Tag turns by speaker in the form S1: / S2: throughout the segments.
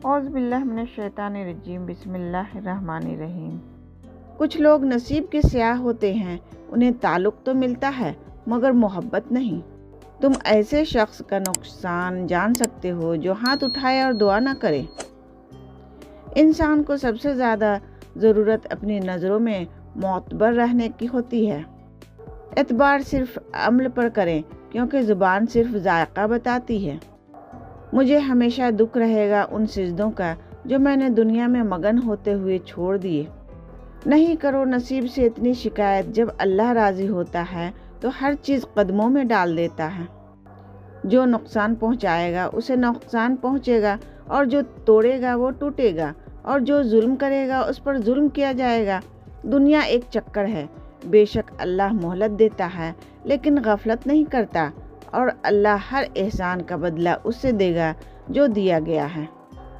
S1: اعوذ باللہ من الشیطان الرجیم، بسم اللہ الرحمن الرحیم۔ کچھ لوگ نصیب کے سیاہ ہوتے ہیں، انہیں تعلق تو ملتا ہے مگر محبت نہیں۔ تم ایسے شخص کا نقصان جان سکتے ہو جو ہاتھ اٹھائے اور دعا نہ کرے۔ انسان کو سب سے زیادہ ضرورت اپنی نظروں میں معتبر رہنے کی ہوتی ہے۔ اعتبار صرف عمل پر کریں کیونکہ زبان صرف ذائقہ بتاتی ہے۔ مجھے ہمیشہ دکھ رہے گا ان سجدوں کا جو میں نے دنیا میں مگن ہوتے ہوئے چھوڑ دیے۔ نہیں کرو نصیب سے اتنی شکایت، جب اللہ راضی ہوتا ہے تو ہر چیز قدموں میں ڈال دیتا ہے۔ جو نقصان پہنچائے گا اسے نقصان پہنچے گا، اور جو توڑے گا وہ ٹوٹے گا، اور جو ظلم کرے گا اس پر ظلم کیا جائے گا۔ دنیا ایک چکر ہے، بے شک اللہ مہلت دیتا ہے لیکن غفلت نہیں کرتا، اور اللہ ہر احسان کا بدلہ اس سے دے گا جو دیا گیا ہے۔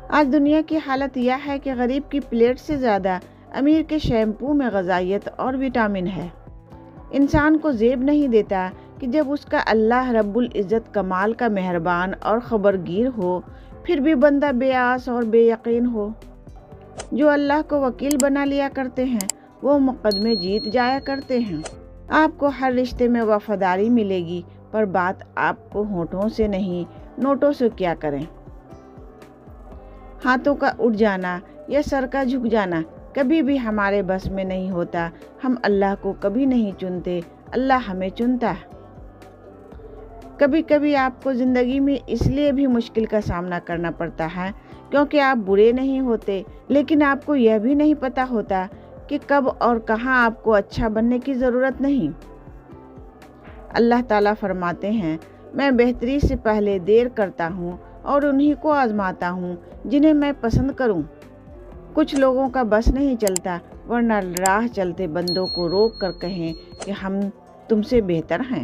S1: آج دنیا کی حالت یہ ہے کہ غریب کی پلیٹ سے زیادہ امیر کے شیمپو میں غذائیت اور وٹامن ہے۔ انسان کو زیب نہیں دیتا کہ جب اس کا اللہ رب العزت کمال کا مہربان اور خبرگیر ہو، پھر بھی بندہ بے آس اور بے یقین ہو۔ جو اللہ کو وکیل بنا لیا کرتے ہیں وہ مقدمے جیت جایا کرتے ہیں۔ آپ کو ہر رشتے میں وفاداری ملے گی، پر بات آپ کو ہونٹوں سے نہیں نوٹوں سے کیا کریں۔ ہاتھوں کا اٹھ جانا یا سر کا جھک جانا کبھی بھی ہمارے بس میں نہیں ہوتا۔ ہم اللہ کو کبھی نہیں چنتے، اللہ ہمیں چنتا ہے۔ کبھی کبھی آپ کو زندگی میں اس لیے بھی مشکل کا سامنا کرنا پڑتا ہے کیونکہ آپ برے نہیں ہوتے، لیکن آپ کو یہ بھی نہیں پتہ ہوتا کہ کب اور کہاں آپ کو اچھا بننے کی ضرورت نہیں۔ اللہ تعالیٰ فرماتے ہیں، میں بہتری سے پہلے دیر کرتا ہوں اور انہی کو آزماتا ہوں جنہیں میں پسند کروں۔ کچھ لوگوں کا بس نہیں چلتا، ورنہ راہ چلتے بندوں کو روک کر کہیں کہ ہم تم سے بہتر ہیں۔